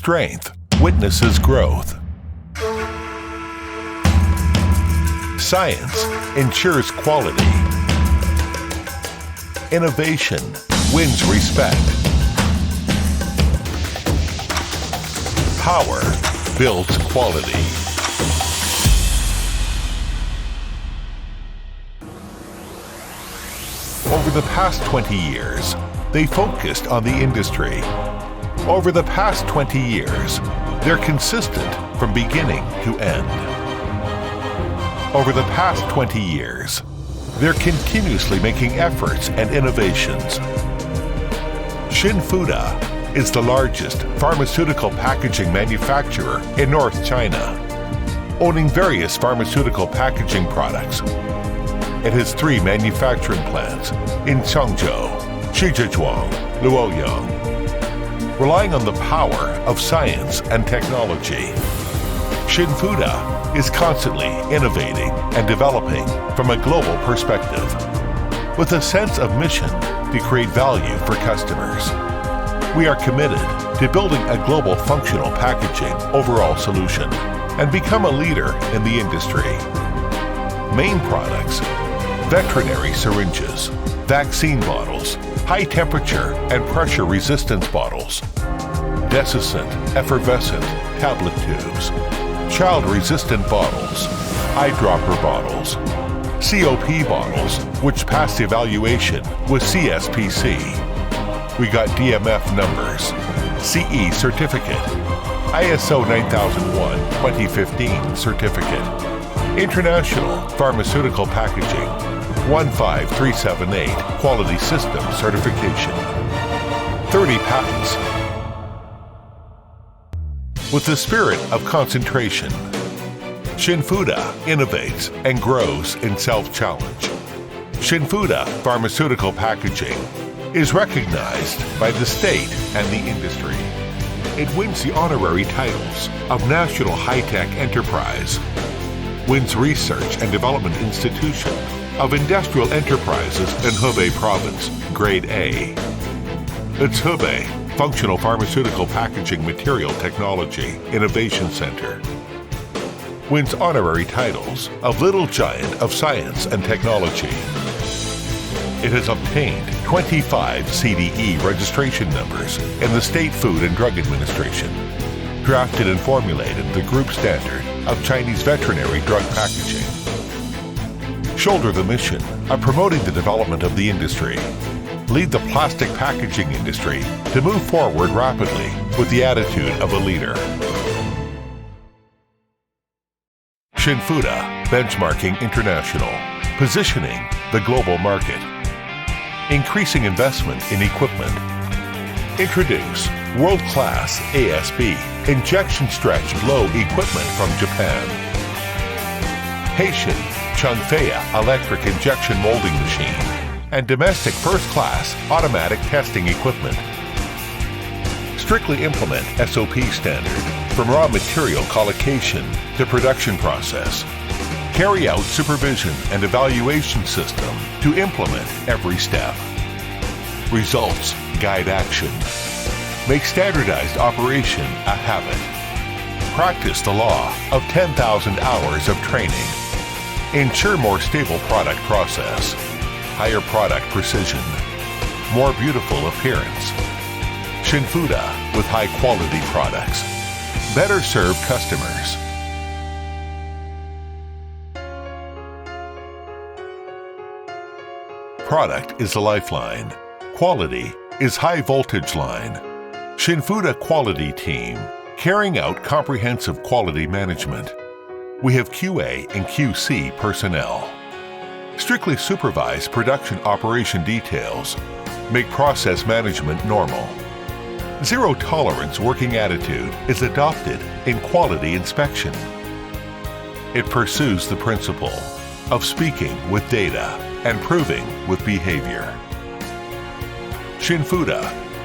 Strength witnesses growth. Science ensures quality. Innovation wins respect. Power builds quality. Over the past 20 years, they focused on the industry. Over the past 20 years, they're consistent from beginning to end. Over the past 20 years, they're continuously making efforts and innovations. Xinfuda is the largest pharmaceutical packaging manufacturer in North China, owning various pharmaceutical packaging products. It has 3 manufacturing plants in Changzhou, Shijiazhuang, Luoyang. Relying on the power of science and technology, Xinfuda is constantly innovating and developing from a global perspective, with a sense of mission to create value for customers. We are committed to building a global functional packaging overall solution and become a leader in the industry. Main products: veterinary syringes, vaccine bottles, high temperature and pressure resistance bottles, desiccant, effervescent tablet tubes, child-resistant bottles, eyedropper bottles, COP bottles, which passed evaluation with CSPC. We got DMF numbers, CE certificate, ISO 9001-2015 certificate, International Pharmaceutical Packaging 15378 Quality System certification, 30 patents. With the spirit of concentration, Xinfuda innovates and grows in self-challenge. Xinfuda Pharmaceutical Packaging is recognized by the state and the industry. It wins the honorary titles of National High-Tech Enterprise, wins Research and Development Institution of Industrial Enterprises in Hebei Province, Grade A. It's Hebei Functional Pharmaceutical Packaging Material Technology Innovation Center. Wins honorary titles of Little Giant of Science and Technology. It has obtained 25 CDE registration numbers in the State Food and Drug Administration, drafted and formulated the group standard of Chinese veterinary drug packaging. Shoulder the mission of promoting the development of the industry. Lead the plastic packaging industry to move forward rapidly with the attitude of a leader. Xinfuda Benchmarking International, positioning the global market. Increasing investment in equipment. Introduce world-class ASB injection stretch blow equipment from Japan. Haitian Changfeya electric injection molding machine and domestic first-class automatic testing equipment. Strictly implement SOP standard from raw material collocation to production process. Carry out supervision and evaluation system to implement every step. Results guide action. Make standardized operation a habit. Practice the law of 10,000 hours of training. Ensure more stable product process. Higher product precision. More beautiful appearance. Xinfuda with high-quality products. Better serve customers. Product is a lifeline. Quality is high-voltage line. Xinfuda Quality Team, carrying out comprehensive quality management. We have QA and QC personnel. Strictly supervise production operation details. Make process management normal. Zero tolerance working attitude is adopted in quality inspection. It pursues the principle of speaking with data and proving with behavior. Xinfuda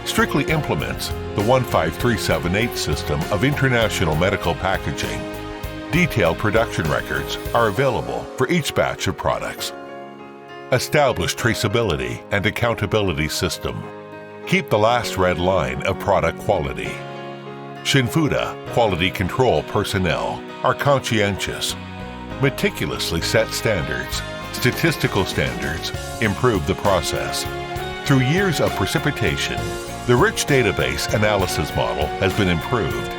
strictly implements the 15378 system of international medical packaging. Detailed production records are available for each batch of products. Establish traceability and accountability system. Keep the last red line of product quality. Xinfuda quality control personnel are conscientious, meticulously set standards, statistical standards, improve the process. Through years of precipitation, the rich database analysis model has been improved.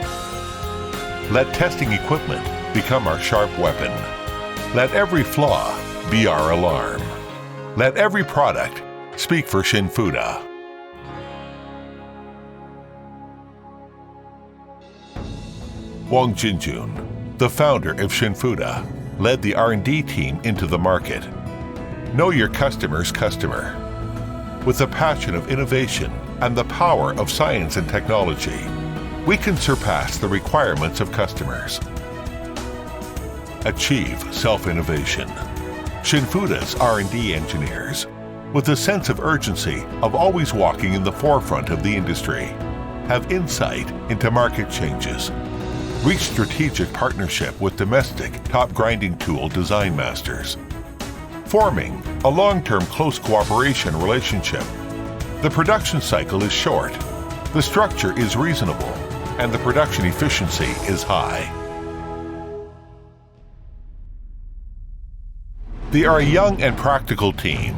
Let testing equipment become our sharp weapon. Let every flaw be our alarm. Let every product speak for Xinfuda. Wang Jinjun, the founder of Xinfuda, led the R&D team into the market. Know your customer's customer. With the passion of innovation and the power of science and technology, we can surpass the requirements of customers. Achieve self-innovation. Xinfuda's R&D engineers, with a sense of urgency of always walking in the forefront of the industry, have insight into market changes. Reach strategic partnership with domestic top grinding tool design masters, forming a long-term close cooperation relationship. The production cycle is short, the structure is reasonable, and the production efficiency is high. They are a young and practical team.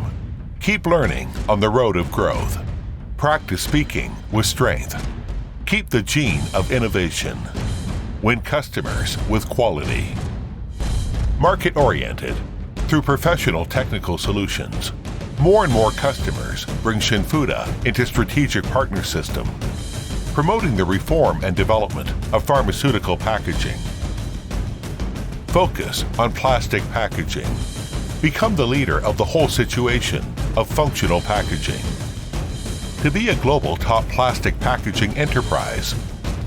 Keep learning on the road of growth. Practice speaking with strength. Keep the gene of innovation. Win customers with quality. Market-oriented through professional technical solutions. More and more customers bring Xinfuda into strategic partner system, promoting the reform and development of pharmaceutical packaging. Focus on plastic packaging. Become the leader of the whole situation of functional packaging. To be a global top plastic packaging enterprise,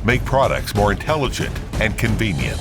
make products more intelligent and convenient.